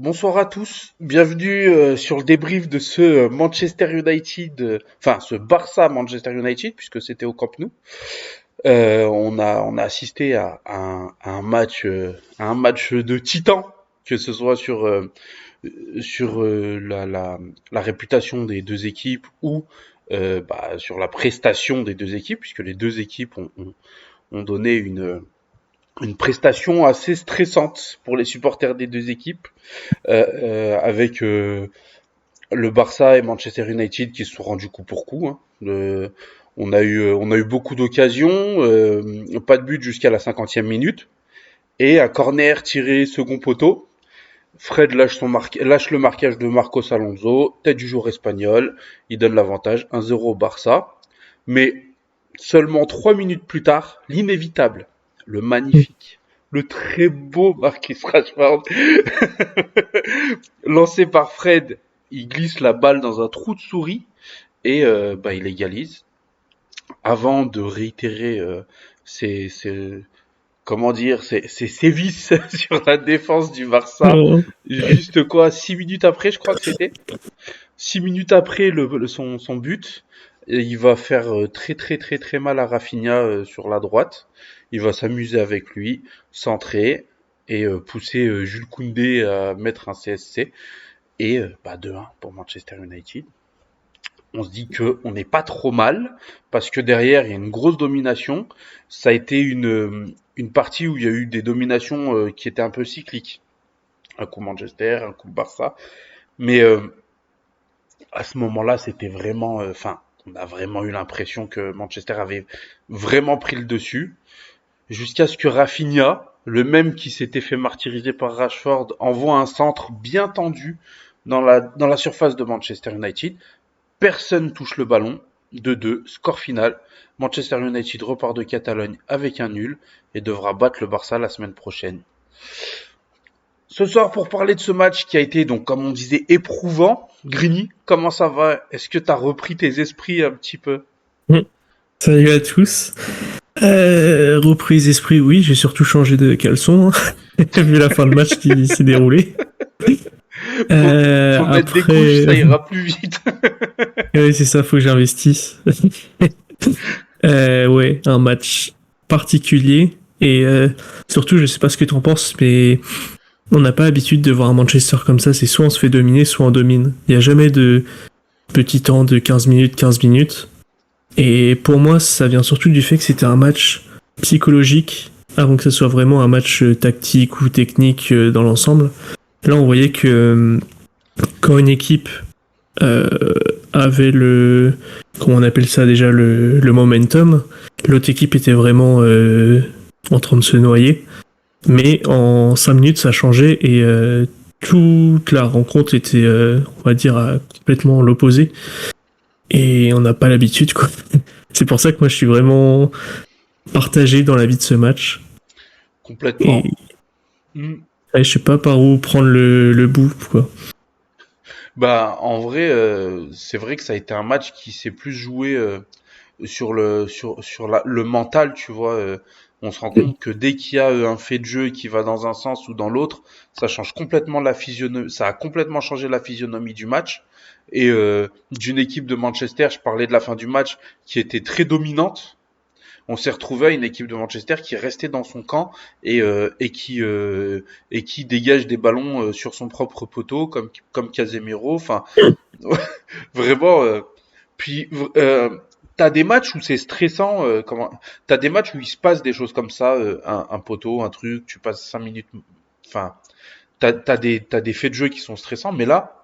Bonsoir à tous, bienvenue sur le débrief de ce Manchester United, enfin ce Barça Manchester United puisque c'était au Camp Nou. On a assisté à un match de titan, que ce soit sur la réputation des deux équipes ou sur la prestation des deux équipes puisque les deux équipes ont donné une prestation assez stressante pour les supporters des deux équipes, avec le Barça et Manchester United qui se sont rendus coup pour coup, hein. On a eu beaucoup d'occasions, pas de but jusqu'à la 50e minute, et un corner tiré second poteau. Fred lâche le marquage de Marcos Alonso, tête du joueur espagnol, il donne l'avantage 1-0 au Barça. Mais seulement 3 minutes plus tard, l'inévitable, le magnifique, le très beau Marcus Rashford, lancé par Fred, il glisse la balle dans un trou de souris et il égalise. Avant de réitérer ses comment dire, ses sévices sur la défense du Barça, Oh. juste quoi, 6 minutes après, je crois que c'était. 6 minutes après son but, et il va faire très très très très mal à Rafinha sur la droite. Il va s'amuser avec lui, centrer et pousser Jules Koundé à mettre un CSC. Et 2-1 pour Manchester United. On se dit que on n'est pas trop mal parce que derrière il y a une grosse domination. Ça a été une partie où il y a eu des dominations qui étaient un peu cycliques. Un coup Manchester, un coup Barça. Mais à ce moment-là, c'était vraiment, on a vraiment eu l'impression que Manchester avait vraiment pris le dessus, jusqu'à ce que Rafinha, le même qui s'était fait martyriser par Rashford, envoie un centre bien tendu dans la surface de Manchester United. Personne touche le ballon. 2-2, score final. Manchester United repart de Catalogne avec un nul et devra battre le Barça la semaine prochaine. Ce soir, pour parler de ce match qui a été, donc, comme on disait, éprouvant, Grigny, comment ça va? Est-ce que tu as repris tes esprits un petit peu? Salut à tous. Reprise d'esprit, oui, j'ai surtout changé de caleçon, hein, vu la fin de match qui s'est déroulée. Faut mettre des couches, Après, ça ira plus vite. ouais, c'est ça, faut que j'investisse. Ouais, un match particulier. Et surtout, je sais pas ce que tu en penses, mais on n'a pas l'habitude de voir un Manchester comme ça. C'est soit on se fait dominer, soit on domine. Il n'y a jamais de petit temps de 15 minutes. Et pour moi, ça vient surtout du fait que c'était un match psychologique, avant que ce soit vraiment un match tactique ou technique dans l'ensemble. Là, on voyait que quand une équipe euh, avait comment on appelle ça déjà, le momentum, l'autre équipe était vraiment en train de se noyer. Mais en 5 minutes, ça changeait et toute la rencontre était, on va dire, complètement l'opposé. Et on n'a pas l'habitude, quoi. C'est pour ça que moi, je suis vraiment partagé dans la vie de ce match. Et Complètement. Hmm. je sais pas par où prendre le bout, quoi. Bah, en vrai, c'est vrai que ça a été un match qui s'est plus joué sur le mental, tu vois. On se rend compte que dès qu'il y a un fait de jeu qui va dans un sens ou dans l'autre, ça change complètement la physionomie. Ça a complètement changé la physionomie du match. Et d'une équipe de Manchester, je parlais de la fin du match, qui était très dominante. On s'est retrouvé à une équipe de Manchester qui restait dans son camp et, qui dégage des ballons sur son propre poteau, comme Casemiro. Enfin, vraiment. Puis, t'as des matchs où c'est stressant. T'as des matchs où il se passe des choses comme ça, un poteau, un truc, tu passes 5 minutes. Enfin, t'as des faits de jeu qui sont stressants, mais là,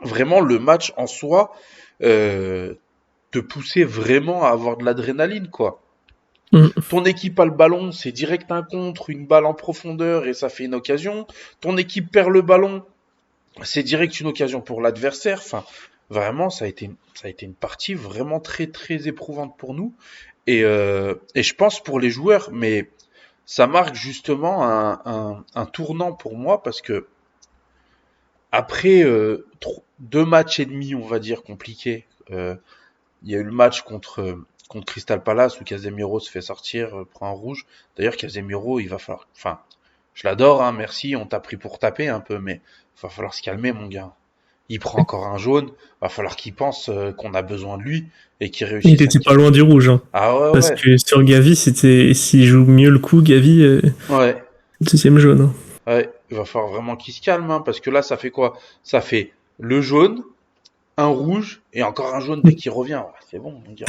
vraiment, le match en soi euh, te poussait vraiment à avoir de l'adrénaline, quoi. Mm. Ton équipe a le ballon, c'est direct un contre, une balle en profondeur et ça fait une occasion. Ton équipe perd le ballon, c'est direct une occasion pour l'adversaire. Enfin, vraiment, ça a été une partie vraiment très très éprouvante pour nous et je pense pour les joueurs, mais ça marque justement un tournant pour moi parce que après 2 matchs et demi, on va dire compliqués, il y a eu le match contre Crystal Palace où Casemiro se fait sortir, prend un rouge. D'ailleurs, Casemiro, il va falloir, enfin, Je l'adore, hein, merci, on t'a pris pour taper un peu, mais va falloir se calmer, mon gars. Il prend encore un jaune, va falloir qu'il pense qu'on a besoin de lui et qu'il Il réussisse à était pas tirer. loin du rouge, hein. Ah ouais, Parce ouais, que sur Gavi, s'il joue mieux le coup, Gavi, ouais, deuxième jaune, hein. ouais. Il va falloir vraiment qu'il se calme, hein, parce que là, ça fait quoi? Ça fait le jaune, un rouge et encore un jaune dès qu'il revient. Ouais, c'est bon, mon gars.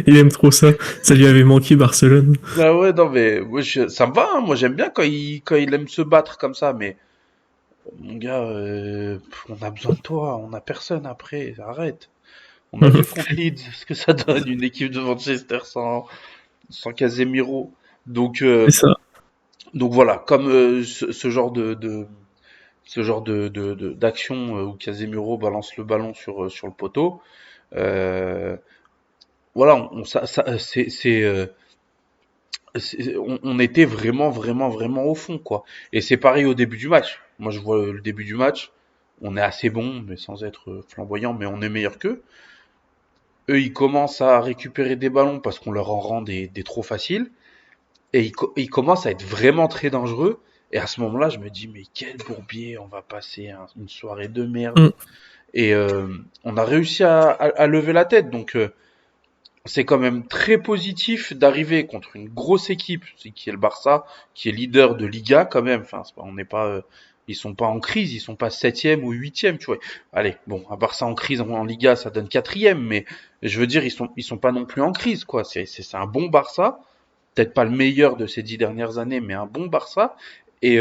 Il aime trop ça. Ça lui avait manqué Barcelone. Ah ouais, non, mais moi, ça me va, hein. Moi, j'aime bien quand il aime se battre comme ça, mais mon gars, on a besoin de toi, on a personne après, arrête. On a vu contre Leeds ce que ça donne, une équipe de Manchester sans Casemiro. Donc, C'est ça. donc voilà, comme ce genre d'action où Casemiro balance le ballon sur le poteau, euh, voilà, on était vraiment, vraiment, vraiment au fond, quoi. Et c'est pareil au début du match. Moi, je vois le début du match, on est assez bon, mais sans être flamboyant, mais on est meilleur qu'eux. Eux, ils commencent à récupérer des ballons parce qu'on leur en rend des trop faciles. Et ils commencent à être vraiment très dangereux. Et à ce moment-là, je me dis, mais quel bourbier, on va passer une soirée de merde. Mm. Et on a réussi à lever la tête. Donc, c'est quand même très positif d'arriver contre une grosse équipe, qui est le Barça, qui est leader de Liga quand même. Enfin, on n'est pas, ils sont pas en crise, ils sont pas septième ou huitième, tu vois. Allez, bon, un Barça en crise en Liga, ça donne quatrième, mais je veux dire, ils sont pas non plus en crise, quoi. C'est un bon Barça, peut-être pas le meilleur de ces 10 dernières années, mais un bon Barça. Et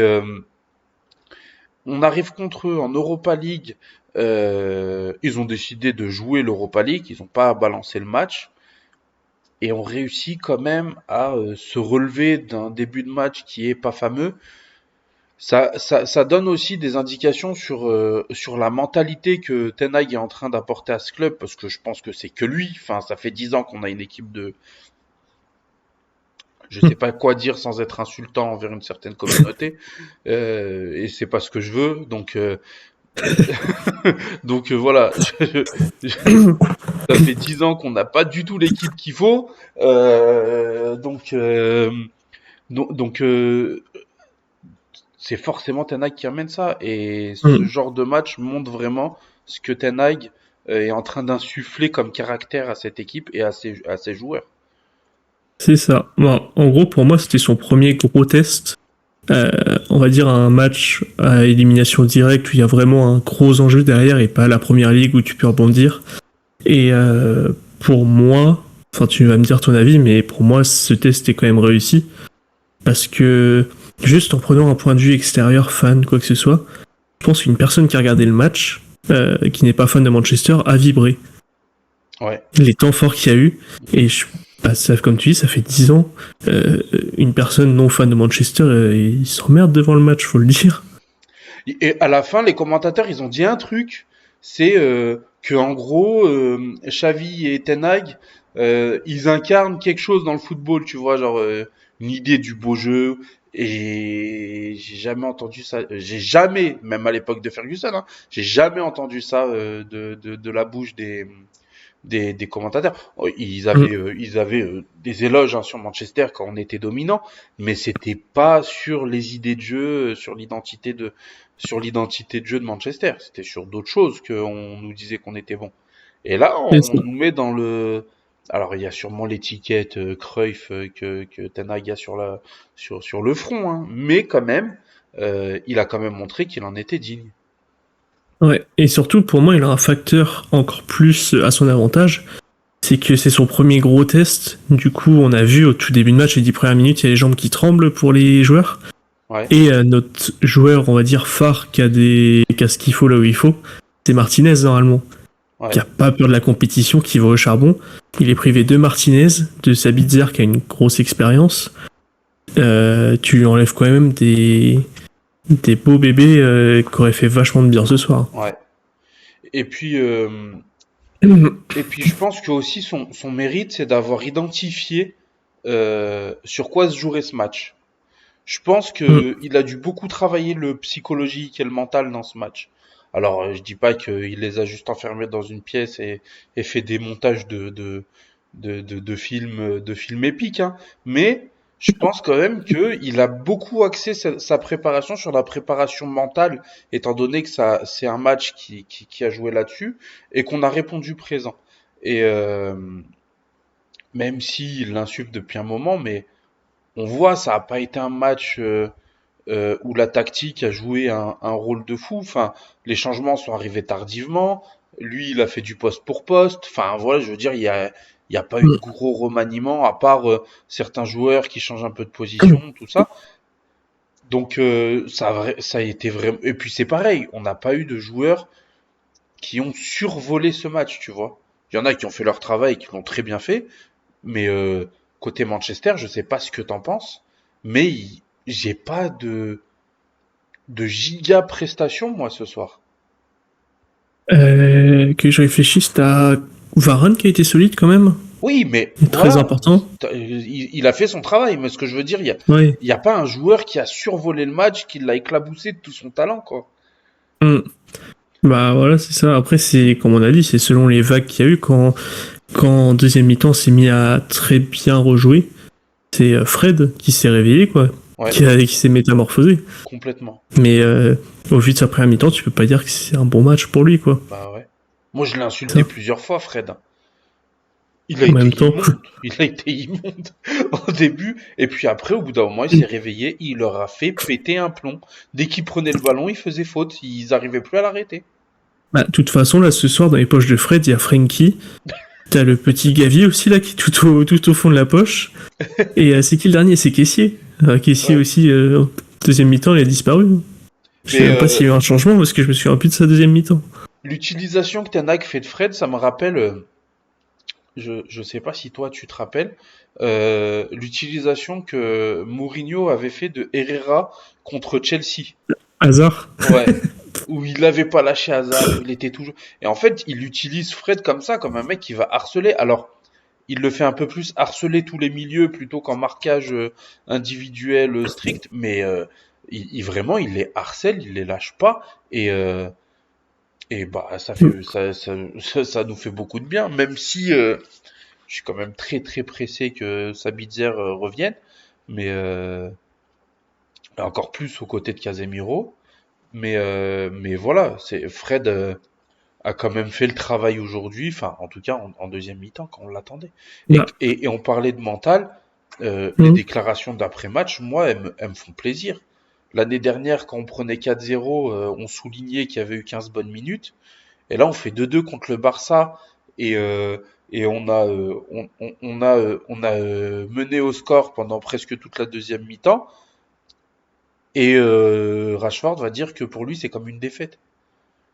on arrive contre eux en Europa League. Ils ont décidé de jouer l'Europa League, ils n'ont pas balancé le match et on réussit quand même à se relever d'un début de match qui est pas fameux. Ça donne aussi des indications sur la mentalité que Ten Hag est en train d'apporter à ce club, parce que je pense que c'est que lui. Enfin, ça fait 10 ans qu'on a une équipe de... Je sais pas quoi dire sans être insultant envers une certaine communauté, et c'est pas ce que je veux. Donc voilà, ça fait 10 ans qu'on n'a pas du tout l'équipe qu'il faut. Donc, c'est forcément Ten Hag qui amène ça. Et ce Mm. genre de match montre vraiment ce que Ten Hag est en train d'insuffler comme caractère à cette équipe et à ses joueurs. C'est ça. Bon, en gros, pour moi, c'était son premier gros test. Euh, on va dire un match à élimination directe où il y a vraiment un gros enjeu derrière et pas la première ligue où tu peux rebondir. Et pour moi, enfin tu vas me dire ton avis, mais pour moi ce test est quand même réussi parce que juste en prenant un point de vue extérieur, fan, quoi que ce soit, je pense qu'une personne qui a regardé le match, qui n'est pas fan de Manchester, a vibré. Ouais. Les temps forts qu'il y a eu, et bah, ça, comme tu dis, ça fait 10 ans, une personne non fan de Manchester, il s'emmerde devant le match, faut le dire. Et à la fin, les commentateurs, ils ont dit un truc, c'est que en gros, Xavi et Ten Hag, ils incarnent quelque chose dans le football, tu vois, genre une idée du beau jeu. Et j'ai jamais entendu ça. J'ai jamais, même à l'époque de Ferguson, hein, j'ai jamais entendu ça de la bouche des commentateurs. Oh, Mm. ils avaient des éloges hein, sur Manchester quand on était dominant, mais c'était pas sur les idées de jeu, sur l'identité de jeu de Manchester. C'était sur d'autres choses qu'on nous disait qu'on était bon. Et là, C'est on ça. nous met dans le. Alors, il y a sûrement l'étiquette Cruyff que Ten Hag a sur le front, hein, mais quand même, il a quand même montré qu'il en était digne. Ouais. Et surtout, pour moi, il a un facteur encore plus à son avantage, c'est que c'est son premier gros test. Du coup, on a vu au tout début de match, les 10 premières minutes, il y a les jambes qui tremblent pour les joueurs. Ouais, Et notre joueur, on va dire, phare, qui a ce qu'il faut là où il faut, c'est Martinez, normalement. Qui ouais. a pas peur de la compétition, qui va au charbon. Il est privé de Martinez, de Sabitzer, qui a une grosse expérience. Tu lui enlèves quand même des beaux bébés qui auraient fait vachement de bien ce soir. Ouais. Et puis, et puis je pense que aussi son mérite, c'est d'avoir identifié sur quoi se jouerait ce match. Je pense que il a dû beaucoup travailler le psychologique et le mental dans ce match. Alors, je dis pas qu'il les a juste enfermés dans une pièce et fait des montages de films épiques, hein, mais Je pense quand même que il a beaucoup axé sa préparation sur la préparation mentale, étant donné que ça, c'est un match qui a joué là-dessus et qu'on a répondu présent. Et même s'il l'insulte depuis un moment, mais on voit, ça n'a pas été un match où la tactique a joué un rôle de fou. Enfin, les changements sont arrivés tardivement. Lui, il a fait du poste pour poste. Enfin, voilà, je veux dire, il y a pas eu de gros remaniement à part certains joueurs qui changent un peu de position, tout ça. Donc, ça a été vraiment. Et puis, c'est pareil, on n'a pas eu de joueurs qui ont survolé ce match, tu vois. Il y en a qui ont fait leur travail, qui l'ont très bien fait. Mais côté Manchester, je sais pas ce que t'en penses, mais j'ai pas de giga prestation moi ce soir. Que je réfléchisse, t'as Varane qui a été solide quand même, Oui, mais très voilà, important. il a fait son travail, mais ce que je veux dire, Ouais. il y a pas un joueur qui a survolé le match, qui l'a éclaboussé de tout son talent, quoi. Hmm. Bah voilà, c'est ça. Après, c'est comme on a dit, c'est selon les vagues qu'il y a eu quand en deuxième mi-temps s'est mis à très bien rejouer. C'est Fred qui s'est réveillé, quoi, Ouais, qui s'est métamorphosé. complètement. Mais au vu de sa première mi-temps, tu peux pas dire que c'est un bon match pour lui, quoi. Bah ouais. Moi, je l'ai insulté Ça. plusieurs fois, Fred. Il a En été même temps, immonde. Il a été immonde au début. Et puis après, au bout d'un moment, il s'est réveillé. Il leur a fait péter un plomb. Dès qu'il prenait le ballon, il faisait faute. Ils arrivaient plus à l'arrêter. bah, de toute façon, là, ce soir, dans les poches de Fred, il y a Frankie. T'as le petit Gavi aussi, là, qui est tout au fond de la poche. Et c'est qui le dernier? C'est Caissier. Caissier Ouais. aussi, deuxième mi-temps, il a disparu. Je sais Mais même pas s'il y a eu un changement parce que je me souviens plus de sa deuxième mi-temps. l'utilisation que Ten Hag fait de Fred, ça me rappelle. Je sais pas si toi tu te rappelles. L'utilisation que Mourinho avait fait de Herrera contre Chelsea. Hasard. Ouais. Où il l'avait pas lâché Hazard, où il était toujours. Et en fait, il utilise Fred comme ça, comme un mec qui va harceler. Alors, il le fait un peu plus harceler tous les milieux plutôt qu'en marquage individuel strict, mais vraiment il les harcèle, il les lâche pas et bah ça nous fait beaucoup de bien, même si je suis quand même très très pressé que Sabitzer revienne, mais encore plus aux côtés de Casemiro. Mais voilà, c'est Fred a quand même fait le travail aujourd'hui, enfin en tout cas en deuxième mi-temps quand on l'attendait. Bah, Et on parlait de mental, les hmm. déclarations d'après-match, moi, elles me font plaisir. L'année dernière, quand on prenait 4-0, on soulignait qu'il y avait eu 15 bonnes minutes. Et là, on fait 2-2 contre le Barça et, on a mené au score pendant presque toute la deuxième mi-temps. Et Rashford va dire que pour lui, c'est comme une défaite.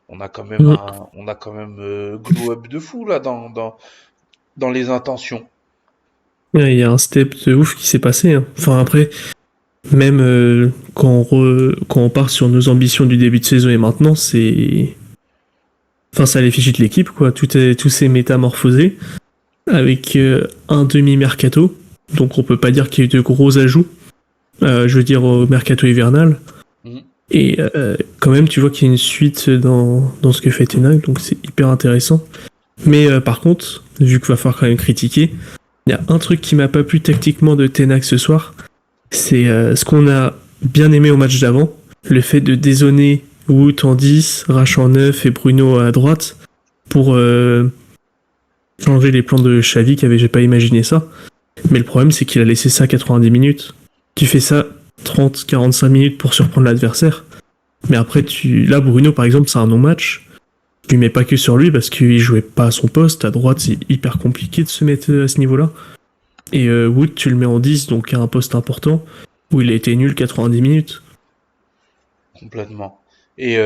Hmm. On a quand même glow up de fou là dans les intentions. Ouais, il y a un step de ouf qui s'est passé, hein. Enfin, après, même quand on part sur nos ambitions du début de saison et maintenant, c'est. Enfin, ça l'effigie de l'équipe, quoi. Tout s'est métamorphosé avec un demi-mercato. Donc, on peut pas dire qu'il y a eu de gros ajouts. Je veux dire, au mercato hivernal. Mhm. Et quand même, tu vois qu'il y a une suite dans ce que fait Ten Hag, donc c'est hyper intéressant. Mais par contre, vu qu'il va falloir quand même critiquer, il y a un truc qui m'a pas plu tactiquement de Ten Hag ce soir, c'est ce qu'on a bien aimé au match d'avant, le fait de dézoner Wout en 10, Rach en 9 et Bruno à droite pour changer les plans de Xavi qui avait j'ai pas imaginé ça. Mais le problème c'est qu'il a laissé ça 90 minutes. Tu fais ça 30-45 minutes pour surprendre l'adversaire. Mais après, là, Bruno, par exemple, c'est un non-match. Tu mets pas que sur lui parce qu'il jouait pas à son poste. À droite, c'est hyper compliqué de se mettre à ce niveau-là. Et Wood, tu le mets en 10, donc à un poste important, où il a été nul 90 minutes. Complètement. Et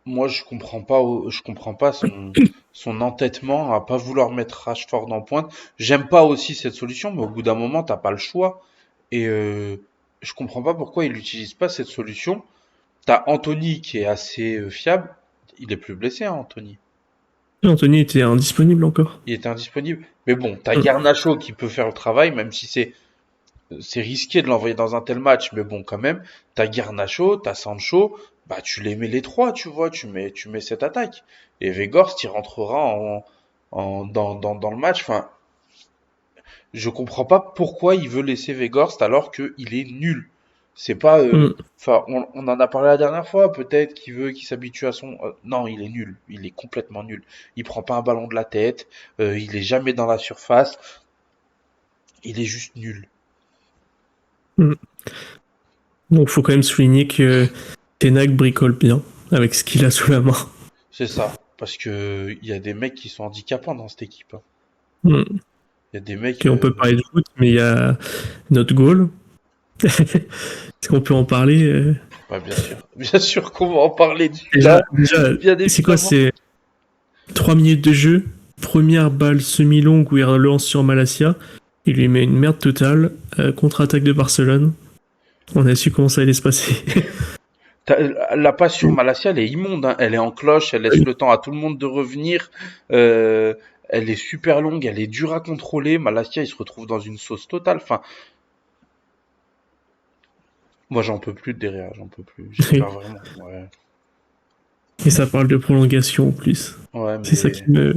moi, je comprends pas son entêtement à pas vouloir mettre Rashford en pointe. J'aime pas aussi cette solution, mais au bout d'un moment, t'as pas le choix. Et je comprends pas pourquoi il n'utilise pas cette solution. T'as Anthony qui est assez fiable. Il est plus blessé, hein, Anthony. Et Anthony était indisponible encore. Il est indisponible. Mais bon, t'as Mm. Garnacho qui peut faire le travail, même si c'est risqué de l'envoyer dans un tel match, mais bon, quand même, t'as Garnacho, t'as Sancho, bah tu les mets les trois, tu vois, tu mets cette attaque. Et Weghorst, il rentrera dans le match. Enfin, Je comprends pas pourquoi il veut laisser Weghorst alors qu'il est nul. C'est pas, Mm. enfin, on en a parlé la dernière fois. Peut-être qu'il veut qu'il s'habitue à son. Non, il est nul. Il est complètement nul. Il prend pas un ballon de la tête. Il est jamais dans la surface. Il est juste nul. Mm. Donc faut quand même souligner que Ten Hag bricole bien avec ce qu'il a sous la main. C'est ça. Parce que il y a des mecs qui sont handicapants dans cette équipe, hein. Mm. Il y a des mecs. Et on peut parler de foot, mais il y a notre goal. Est-ce qu'on peut en parler Bah, bien sûr. Bien sûr qu'on va en parler de déjà, celui-là. déjà, Bien c'est quoi? évidemment. C'est 3 minutes de jeu, première balle semi-longue où il relance sur Malacia. Il lui met une merde totale, contre-attaque de Barcelone. On a su comment ça allait se passer. La passe sur Malacia, elle est immonde, hein. Elle est en cloche, elle laisse Oui. le temps à tout le monde de revenir. Euh, Elle est super longue, elle est dure à contrôler. Malacia, il se retrouve dans une sauce totale. Enfin, moi, j'en peux plus de derrière, j'en peux plus. J'espère vraiment. Ouais, Et ça parle de prolongation en plus. ouais, C'est ça mais qui me...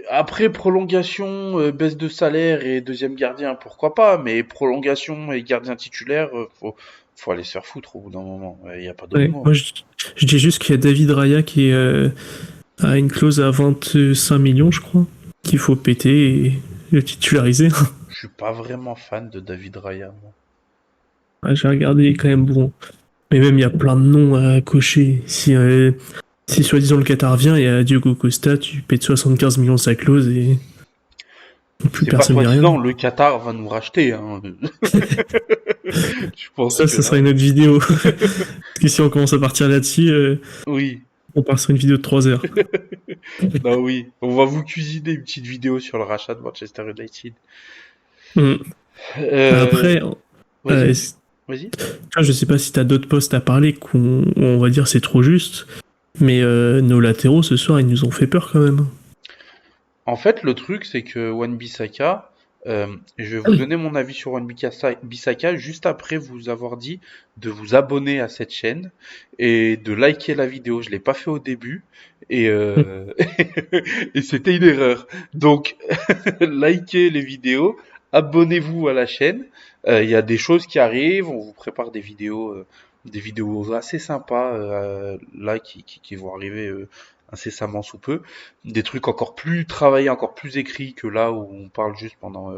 après prolongation, baisse de salaire et deuxième gardien, pourquoi pas. Mais prolongation et gardien titulaire, faut aller se faire foutre au bout d'un moment. Il n'y a pas d'autre Ouais, mot. moi je dis juste qu'il y a David Raya qui a une clause à 25 millions, je crois, qu'il faut péter et le titulariser. Je suis pas vraiment fan de David Raya, moi. Ouais, j'ai regardé, il est quand même bon. Mais même, il y a plein de noms à cocher. Si soi-disant le Qatar vient, il y a Diogo Costa, tu payes 75 millions sa clause et plus C'est pas personne dit rien. soi-disant, le Qatar va nous racheter, hein. Je pense que Ça là, sera une autre vidéo. Parce que si on commence à partir là-dessus, oui, on part sur une vidéo de 3 heures. bah oui, on va vous cuisiner une petite vidéo sur le rachat de Manchester United. Hmm. Euh, Après, Vas-y, vas-y. je sais pas si t'as d'autres postes à parler on va dire c'est trop juste, mais nos latéraux ce soir ils nous ont fait peur quand même. En fait, le truc, c'est que Wan-Bissaka, je vais vous donner mon avis sur Wan-Bissaka juste après vous avoir dit de vous abonner à cette chaîne et de liker la vidéo. Je l'ai pas fait au début et, et c'était une erreur. Donc, likez les vidéos, abonnez-vous à la chaîne. Il y a des choses qui arrivent, on vous prépare des vidéos assez sympas là qui vont arriver incessamment sous peu, des trucs encore plus travaillés, encore plus écrits que là où on parle juste pendant,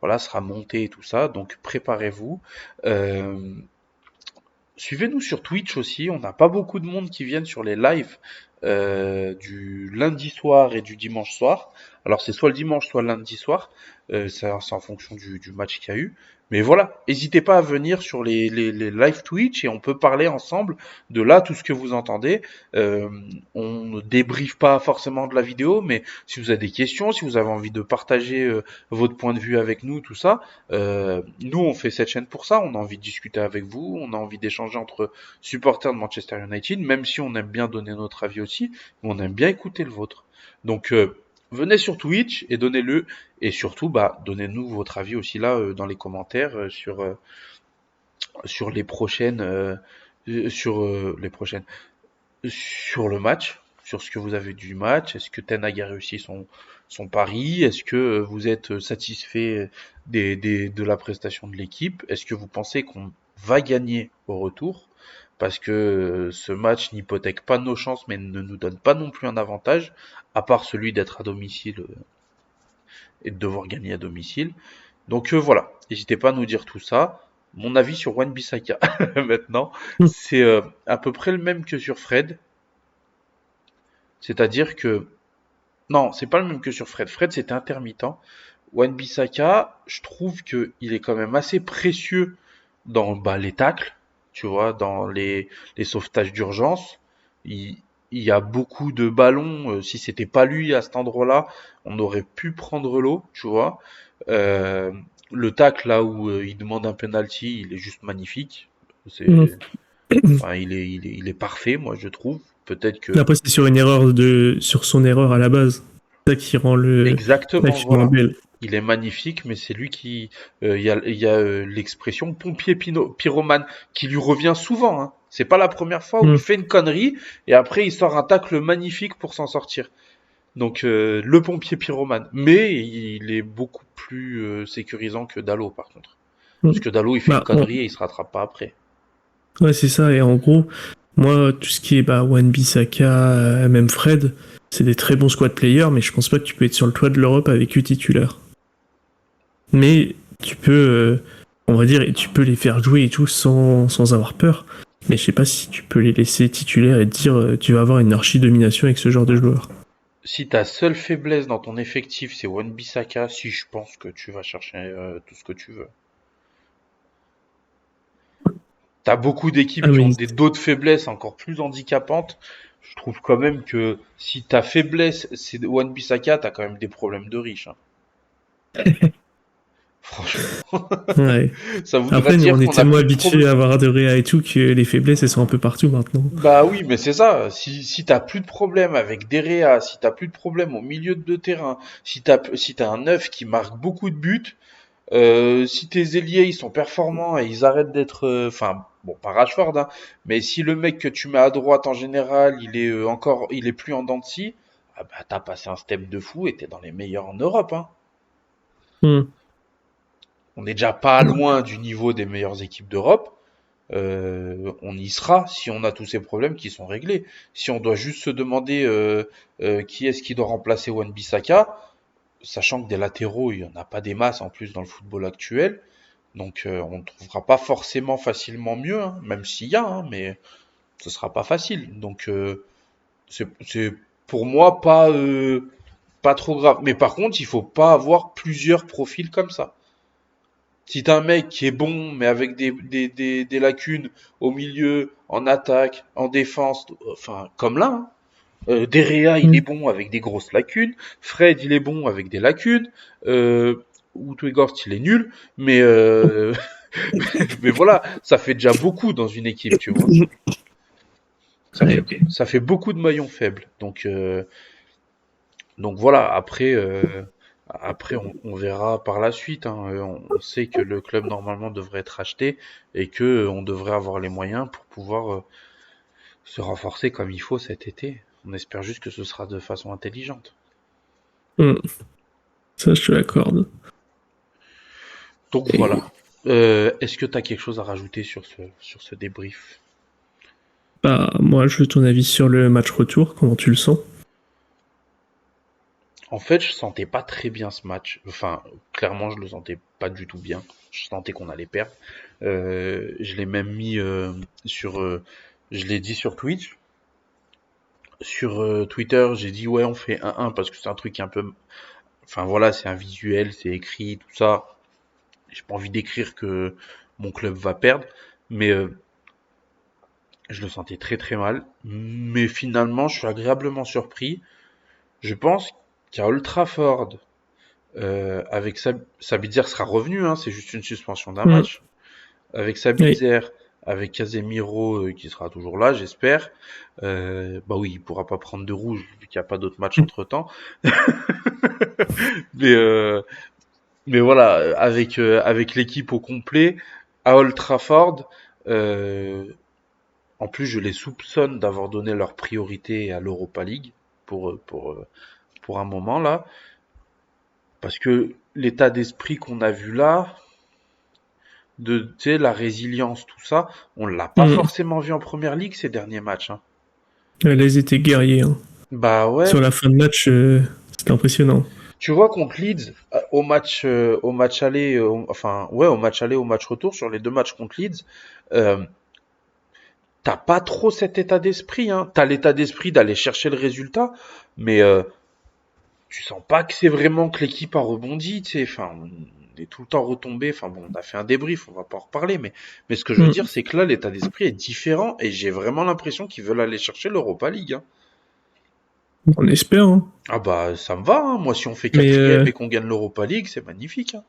voilà, sera monté et tout ça. Donc préparez-vous. Euh, Suivez-nous sur Twitch aussi. On n'a pas beaucoup de monde qui viennent sur les lives du lundi soir et du dimanche soir. Alors c'est soit le dimanche, soit le lundi soir. C'est en fonction du match qu'il y a eu. Mais voilà, n'hésitez pas à venir sur les live Twitch et on peut parler ensemble de là tout ce que vous entendez. Euh, on ne débriefe pas forcément de la vidéo, mais si vous avez des questions, si vous avez envie de partager votre point de vue avec nous, tout ça, nous, on fait cette chaîne pour ça. On a envie de discuter avec vous. On a envie d'échanger entre supporters de Manchester United, même si on aime bien donner notre avis aussi. Mais on aime bien écouter le vôtre. Donc, venez sur Twitch et donnez-le. Et surtout, bah, donnez-nous votre avis aussi là dans les commentaires sur les prochaines, sur le match, sur ce que vous avez du match. Est-ce que Ten Hag a réussi son pari? Est-ce que vous êtes satisfait de la prestation de l'équipe? Est-ce que vous pensez qu'on va gagner au retour? Parce que ce match n'hypothèque pas nos chances, mais ne nous donne pas non plus un avantage, à part celui d'être à domicile et de devoir gagner à domicile. Donc voilà, n'hésitez pas à nous dire tout ça. Mon avis sur Wan-Bissaka maintenant, c'est à peu près le même que sur Fred. C'est-à-dire que non, c'est pas le même que sur Fred. Fred, c'était intermittent. Wan-Bissaka, je trouve que il est quand même assez précieux dans les tacles, tu vois, dans les sauvetages d'urgence. Il, il y a beaucoup de ballons. Si c'était pas lui à cet endroit-là, on aurait pu prendre l'eau, tu vois. Euh, le tacle là où il demande un penalty, il est juste magnifique. Mm. C'est, enfin, il est parfait, moi je trouve. Peut-être que Après c'est sur son erreur à la base. C'est ça qui rend exactement, l'action voilà. belle. Il est magnifique, mais c'est lui qui. Il y a l'expression pompier pyromane qui lui revient souvent, hein. C'est pas la première fois où il Mm. fait une connerie et après il sort un tacle magnifique pour s'en sortir. Donc le pompier pyromane. Mais il est beaucoup plus sécurisant que Dalo par contre. Parce que Dalo il fait une Bah, connerie et il se rattrape pas après. ouais, c'est ça. Et en gros, moi, tout ce qui est Wan-Bissaka, même Fred, c'est des très bons squad players, mais je pense pas que tu peux être sur le toit de l'Europe avec eux titulaires. Mais tu peux, on va dire, et tu peux les faire jouer et tout sans avoir peur. Mais je sais pas si tu peux les laisser titulaires et te dire tu vas avoir une archi-domination avec ce genre de joueur. Si ta seule faiblesse dans ton effectif c'est Wan-Bissaka, si je pense que tu vas chercher tout ce que tu veux. T'as beaucoup d'équipes Ah qui ont mais d'autres faiblesses encore plus handicapantes. Je trouve quand même que si ta faiblesse c'est Wan-Bissaka, t'as quand même des problèmes de riches, hein. Franchement, ouais. ça voudrait Après, nous, dire on est qu'on a tellement plus de habitués problèmes. à avoir de Réa et tout que les faiblesses, elles sont un peu partout maintenant. Bah oui, mais c'est ça. Si t'as plus de problèmes avec Derea, si t'as plus de problèmes au milieu de terrain, si t'as un neuf qui marque beaucoup de buts, si tes ailiers ils sont performants et ils arrêtent d'être, enfin bon pas Rashford, hein, mais si le mec que tu mets à droite en général il est plus en dents de scie, ah bah t'as passé un step de fou et t'es dans les meilleurs en Europe, hein. Hmm. On n'est déjà pas loin du niveau des meilleures équipes d'Europe. On y sera si on a tous ces problèmes qui sont réglés. Si on doit juste se demander qui est-ce qui doit remplacer Wan-Bissaka, sachant que des latéraux, il n'y en a pas des masses en plus dans le football actuel. Donc on ne trouvera pas forcément facilement mieux, hein, même s'il y a, hein, mais ce sera pas facile. Donc c'est pour moi pas trop grave. Mais par contre, il faut pas avoir plusieurs profils comme ça. Si t'as un mec qui est bon, mais avec des lacunes au milieu, en attaque, en défense, enfin, comme là, hein. Derea, il est Hmm. bon avec des grosses lacunes. Fred, il est bon avec des lacunes. Woutwegort, il est nul. Mais, mais voilà, ça fait déjà beaucoup dans une équipe, tu vois. Ça Ouais, fait, ok. ça fait beaucoup de maillons faibles. Donc voilà, après on verra par la suite, hein. On sait que le club normalement devrait être acheté et que on devrait avoir les moyens pour pouvoir se renforcer comme il faut cet été. On espère juste que ce sera de façon intelligente. Hmm. Ça, je te l'accorde. Donc Et voilà. Est-ce que tu as quelque chose à rajouter sur ce débrief? moi, je veux ton avis sur le match retour. Comment tu le sens? En fait, je sentais pas très bien ce match. Enfin, clairement, je le sentais pas du tout bien. Je sentais qu'on allait perdre. Je l'ai même mis sur, je l'ai dit sur Twitch. Sur Twitter, j'ai dit ouais, on fait 1-1 parce que c'est un truc qui est un peu, enfin voilà, c'est un visuel, c'est écrit, tout ça. J'ai pas envie d'écrire que mon club va perdre, mais je le sentais très très mal. Mais finalement, je suis agréablement surpris. Je pense qu'à Old Trafford, avec Sabitzer sera revenu, hein, c'est juste une suspension d'un Hmm. match. Avec Oui. Sabitzer, avec Casemiro qui sera toujours là, j'espère. Bah oui, il pourra pas prendre de rouge vu qu'il n'y a pas d'autres matchs entre temps. Mais, euh, mais voilà, avec l'équipe au complet, à Old Trafford, euh, en plus je les soupçonne d'avoir donné leur priorité à l'Europa League pour un moment là, parce que l'état d'esprit qu'on a vu là, tu sais, la résilience, tout ça, on l'a pas Hmm. forcément vu en première ligue ces derniers matchs, hein. Ouais, là, ils étaient guerriers, hein. Bah ouais, Sur la fin de match, c'était impressionnant. tu vois contre Leeds, au match aller, enfin ouais, au match aller, au match retour, sur les deux matchs contre Leeds, euh, t'as pas trop cet état d'esprit, hein. T'as l'état d'esprit d'aller chercher le résultat, mais tu sens pas que c'est vraiment que l'équipe a rebondi, tu sais. Enfin, on est tout le temps retombé. Enfin bon, on a fait un débrief, on va pas en reparler, mais ce que je veux Hmm. dire, c'est que là, l'état d'esprit est différent et j'ai vraiment l'impression qu'ils veulent aller chercher l'Europa League, hein. On espère, hein. Ah bah ça me va, hein. Moi, si on fait Mais quatrième et qu'on gagne l'Europa League, c'est magnifique, hein.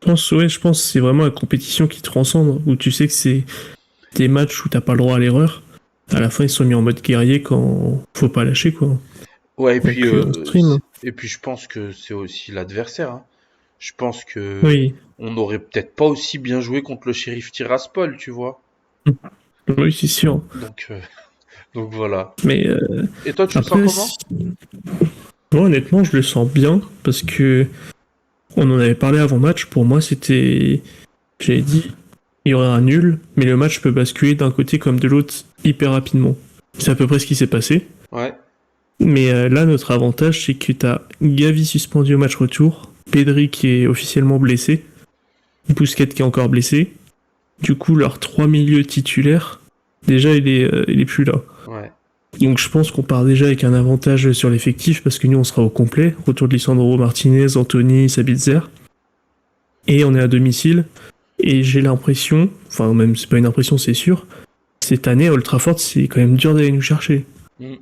je pense que c'est vraiment la compétition qui transcende, où tu sais que c'est des matchs où t'as pas le droit à l'erreur. À la fin, ils sont mis en mode guerrier quand faut pas lâcher, quoi. Ouais, Donc, on stream. et puis je pense que c'est aussi l'adversaire, hein. Je pense que Oui. on aurait peut-être pas aussi bien joué contre le Sheriff Tiraspol, tu vois. Oui, c'est sûr. Donc Donc voilà. Mais Et toi, tu le sens après, comment? moi, honnêtement, je le sens bien parce que on en avait parlé avant match. Pour moi, c'était, j'avais dit, il y aurait un nul, mais le match peut basculer d'un côté comme de l'autre hyper rapidement. C'est à peu près ce qui s'est passé. Ouais, Mais là, notre avantage, c'est que t'as Gavi suspendu au match retour, Pedri qui est officiellement blessé, Busquets qui est encore blessé. Du coup, leurs trois milieux titulaires, déjà, il est plus là. ouais. Donc je pense qu'on part déjà avec un avantage sur l'effectif parce que nous on sera au complet. Retour de Lisandro Martinez, Anthony, Sabitzer. Et on est à domicile. Et j'ai l'impression, enfin même c'est pas une impression c'est sûr, cette année à Old Trafford c'est quand même dur d'aller nous chercher. Mm.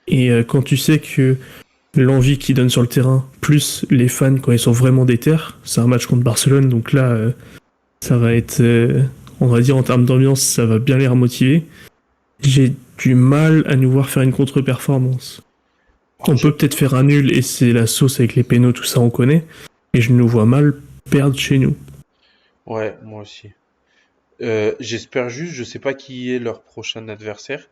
Et quand tu sais que l'envie qu'ils donnent sur le terrain, plus les fans quand ils sont vraiment déter, c'est un match contre Barcelone, donc là ça va être, on va dire en termes d'ambiance, ça va bien les remotiver. J'ai du mal à nous voir faire une contre-performance. Oh, On peut peut-être faire un nul et c'est la sauce avec les pénaux, tout ça on connaît. Et je nous vois mal perdre chez nous. Ouais, moi aussi. J'espère juste, je sais pas qui est leur prochain adversaire.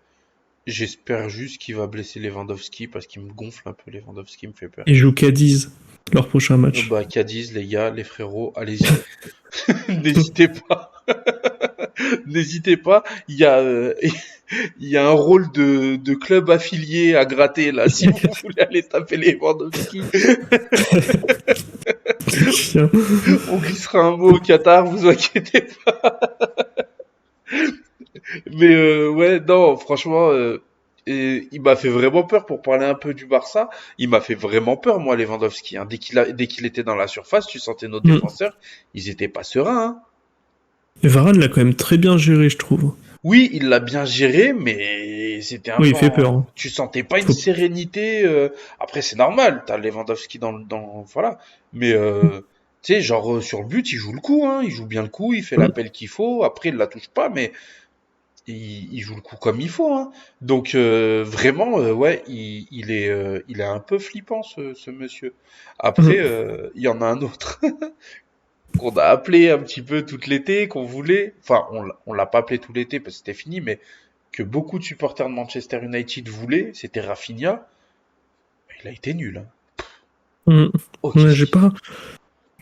J'espère juste qu'il va blesser Lewandowski parce qu'il me gonfle un peu. Lewandowski me fait peur. Et joue Cadiz leur prochain match. Bah, Cadiz, les gars, les frérots, allez-y. N'hésitez pas. N'hésitez pas. Il y a un rôle de club affilié à gratter là. Si vous voulez aller taper les Lewandowski, Chien. on glissera un mot au Qatar, vous inquiétez pas. Mais ouais, non, franchement, et il m'a fait vraiment peur pour parler un peu du Barça. Il m'a fait vraiment peur, moi, Lewandowski. Hein. Dès qu'il était dans la surface, tu sentais nos Mm. défenseurs, ils étaient pas sereins. Hein. Et Varane l'a quand même très bien géré, je trouve. Oui, il l'a bien géré, mais c'était un Oui, peu il fait peur. Hein. tu sentais pas une Faut... sérénité. Après, c'est normal, t'as Lewandowski voilà. Mais tu sais, genre sur le but, il joue le coup, hein. Il joue bien le coup, il fait Mm. l'appel qu'il faut. Après, il la touche pas, mais il joue le coup comme il faut, hein. Donc vraiment, ouais, il est un peu flippant ce monsieur. Après, Mm. il y en a un autre qu'on a appelé un petit peu tout l'été, qu'on voulait. Enfin, on l'a pas appelé tout l'été parce que c'était fini, mais que beaucoup de supporters de Manchester United voulaient, c'était Rafinha. Il a été nul. Hein. Mm. Oh, Ouais, qu'est-ce j'ai qu'il...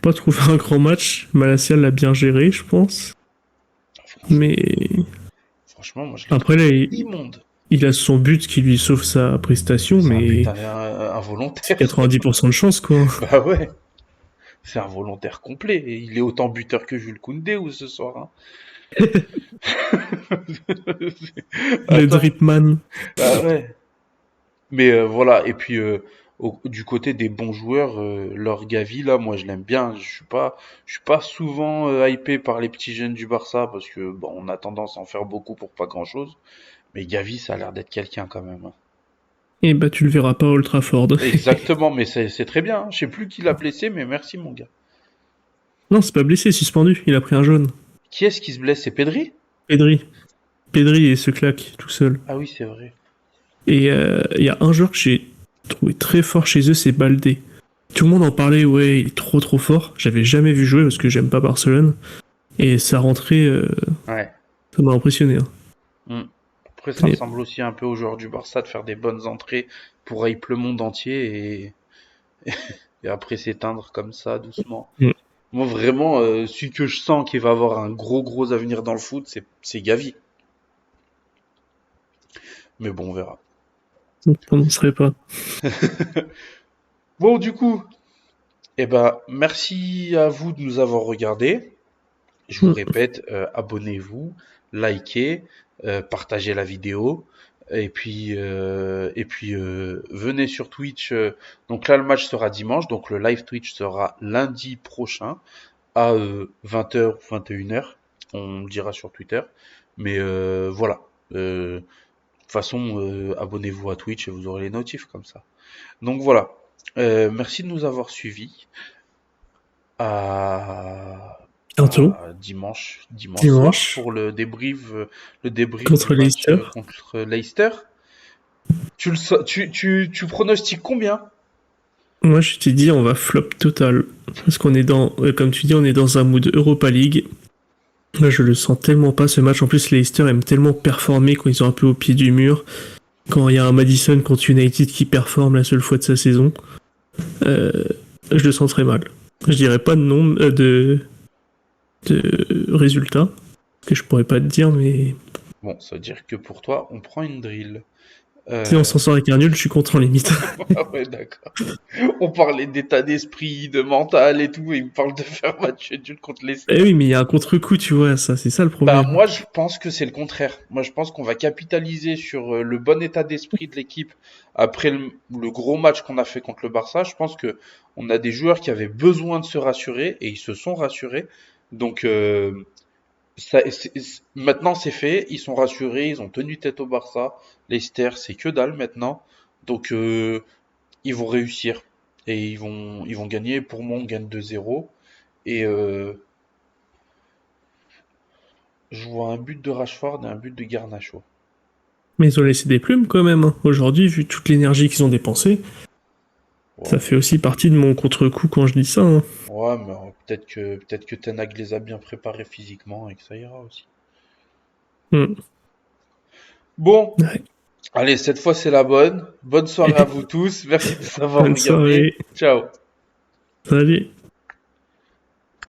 pas trouvé un grand match. Malacia l'a bien géré, je pense. Franchement, Mais franchement, moi je l'ai après, trouvé là, immonde. il a son but qui lui sauve sa prestation, C'est un but mais c'est involontaire. 90% de chance, quoi. Bah ouais, c'est un volontaire complet. Et il est autant buteur que Jules Koundé ou ce soir. Hein. Le Attends. Dripman. Ah ouais. Mais voilà, et puis du côté des bons joueurs, leur Gavi là, moi je l'aime bien. Je suis pas souvent hypé par les petits jeunes du Barça parce que bon, on a tendance à en faire beaucoup pour pas grand-chose. Mais Gavi, ça a l'air d'être quelqu'un quand même. Hein. Et bah, tu le verras pas à Old Trafford. Exactement, mais c'est très bien. Hein. Je sais plus qui l'a blessé, mais merci mon gars. Non, c'est pas blessé, suspendu. Il a pris un jaune. Qui est-ce qui se blesse? C'est Pedri? Pedri. Pedri et se claque tout seul. Ah oui, c'est vrai. Et il y a un joueur que j'ai trouvé très fort chez eux, c'est Baldé. Tout le monde en parlait, ouais, il est trop fort. J'avais jamais vu jouer parce que j'aime pas Barcelone. Et sa rentrée, Ouais. ça m'a impressionné. Hein. Hmm. Après, ça Et- ressemble aussi un peu aux joueurs du Barça de faire des bonnes entrées pour hype le monde entier et après s'éteindre comme ça doucement. Mm. Moi, vraiment, celui que je sens qui va avoir un gros avenir dans le foot, c'est Gavi. Mais bon, on verra. Je ne prononcerai pas. Bon, du coup, eh ben, merci à vous de nous avoir regardés. Je vous Mm. répète, abonnez-vous, likez, partagez la vidéo. Et puis, venez sur Twitch. Donc là, le match sera dimanche. Donc le live Twitch sera lundi prochain à 20h, 21h. On le dira sur Twitter. Mais voilà. De toute façon, abonnez-vous à Twitch et vous aurez les notifs comme ça. Donc voilà. Merci de nous avoir suivis. À, Bientôt, dimanche soir dimanche, pour le débrief du contre match Leicester. contre Leicester. Tu pronostiques combien? Moi, je t'ai dit, on va flop total. Parce qu'on est dans, comme tu dis, on est dans un mood Europa League. Moi, je le sens tellement pas ce match. En plus, les Leicester aiment tellement performer quand ils sont un peu au pied du mur. Quand il y a un Madison contre United qui performe la seule fois de sa saison, euh, je le sens très mal. Je dirais pas de nom de résultats, que je pourrais pas te dire, mais Bon, ça veut dire que pour toi, on prend une drill. si on Euh... s'en sort avec un nul, je suis content limite. Ah ouais, d'accord. On parlait d'état d'esprit, de mental et tout, et il me parle de faire match nul contre Eh Leicester. oui, mais il y a un contre-coup, tu vois, ça, c'est ça le Bah problème. moi je pense que c'est le contraire. Moi je pense qu'on va capitaliser sur le bon état d'esprit de l'équipe après le gros match qu'on a fait contre le Barça. Je pense que on a des joueurs qui avaient besoin de se rassurer et ils se sont rassurés. Donc maintenant c'est fait, ils sont rassurés, ils ont tenu tête au Barça. Leicester c'est que dalle maintenant. Donc ils vont réussir et ils vont gagner. Pour moi on gagne 2-0 et je vois un but de Rashford et un but de Garnacho. Mais ils ont laissé des plumes quand même, hein. Aujourd'hui, vu toute l'énergie qu'ils ont dépensée, ça Ouais, fait aussi partie de mon contre-coup quand je dis ça, hein. ouais, mais peut-être que Ten Hag les a bien préparés physiquement et que ça ira aussi. Hmm. Bon, Ouais. allez, cette fois c'est la bonne. Bonne soirée à vous tous. Merci de nous avoir Bonne regardé. soirée. Ciao. Salut.